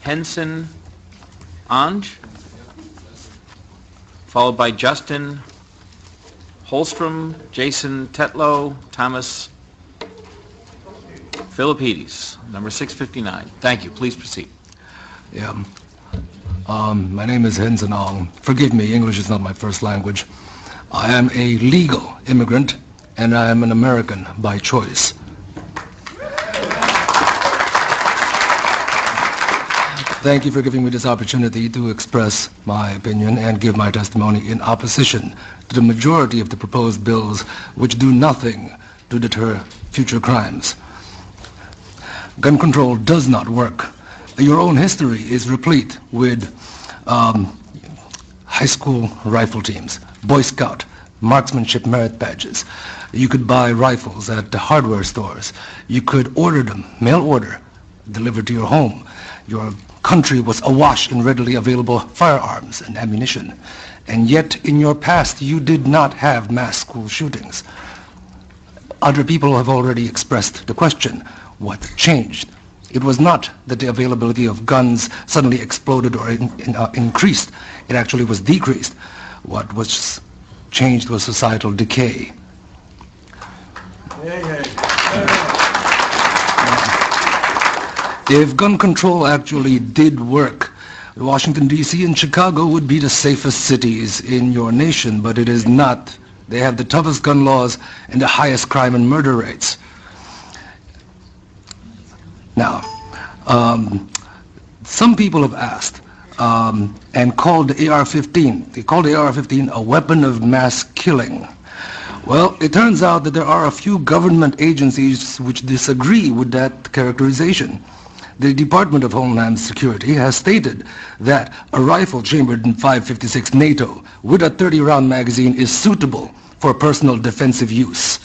Henson Ange, followed by Justin Holstrom, Jason Tetlow, Thomas Philippides, number 659. Thank you. Please proceed. Yeah. My name is Henson Ong. Forgive me, English is not my first language. I am a legal immigrant, and I am an American by choice. Thank you for giving me this opportunity to express my opinion and give my testimony in opposition to the majority of the proposed bills which do nothing to deter future crimes. Gun control does not work. Your own history is replete with high school rifle teams, Boy Scout, marksmanship merit badges. You could buy rifles at the hardware stores. You could order them, mail order, delivered to your home. Your country was awash in readily available firearms and ammunition. And yet, in your past, you did not have mass school shootings. Other people have already expressed the question, what changed? It was not that the availability of guns suddenly exploded or increased. It actually was decreased. What was changed was societal decay. If gun control actually did work, Washington, D.C. and Chicago would be the safest cities in your nation, but it is not. They have the toughest gun laws and the highest crime and murder rates. Now, some people have asked and called the AR-15. They called the AR-15 a weapon of mass killing. Well, it turns out that there are a few government agencies which disagree with that characterization. The Department of Homeland Security has stated that a rifle chambered in .556 NATO with a 30-round magazine is suitable for personal defensive use.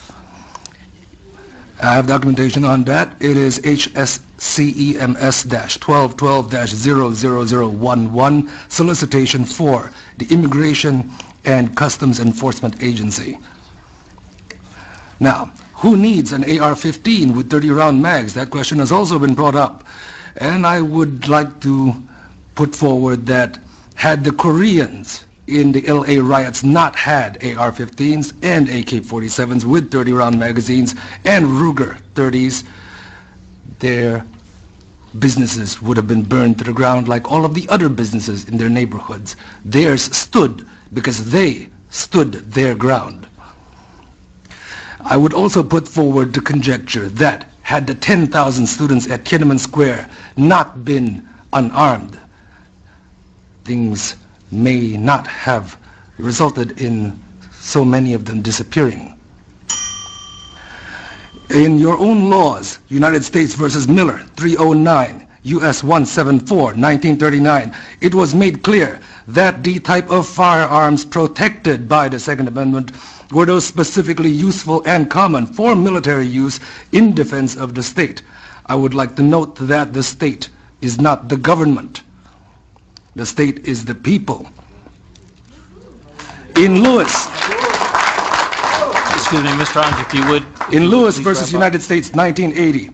I have documentation on that. It is HSCEMS-1212-00011, solicitation for the Immigration and Customs Enforcement Agency. Now, who needs an AR-15 with 30-round mags? That question has also been brought up. And I would like to put forward that had the Koreans in the LA riots not had AR-15s and AK-47s with 30-round magazines and Ruger 30s, their businesses would have been burned to the ground like all of the other businesses in their neighborhoods. Theirs stood because they stood their ground. I would also put forward the conjecture that had the 10,000 students at Tiananmen Square not been unarmed, things may not have resulted in so many of them disappearing. In your own laws, United States versus Miller, 309, U.S. 174, 1939, it was made clear that the type of firearms protected by the Second Amendment were those specifically useful and common for military use in defense of the state. I would like to note that the state is not the government. The state is the people. In Lewis, excuse me, Mr. Ange, if you would. In Lewis versus United States, 1980,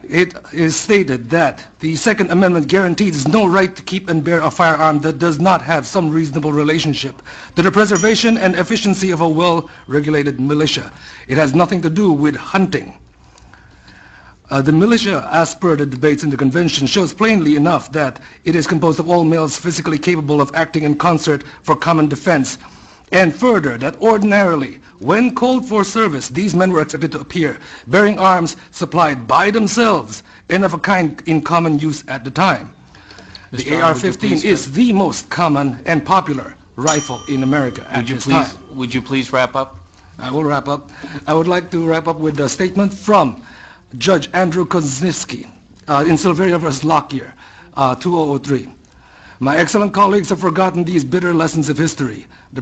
it is stated that the Second Amendment guarantees no right to keep and bear a firearm that does not have some reasonable relationship to the preservation and efficiency of a well-regulated militia. It has nothing to do with hunting. The militia, as per the debates in the convention, shows plainly enough that it is composed of all males physically capable of acting in concert for common defense. And further, that ordinarily, when called for service, these men were expected to appear bearing arms supplied by themselves and of a kind in common use at the time. The AR-15 is the most common and popular rifle in America at this time. Would you please wrap up? I will wrap up. I would like to wrap up with a statement from Judge Andrew Kozinski in Silveria vs. Lockyer, 2003. My excellent colleagues have forgotten these bitter lessons of history. The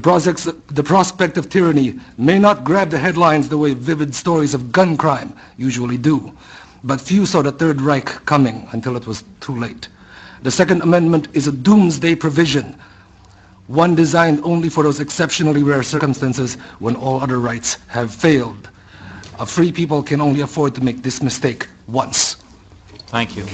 prospect of tyranny may not grab the headlines the way vivid stories of gun crime usually do, but few saw the Third Reich coming until it was too late. The Second Amendment is a doomsday provision, one designed only for those exceptionally rare circumstances when all other rights have failed. A free people can only afford to make this mistake once. Thank you.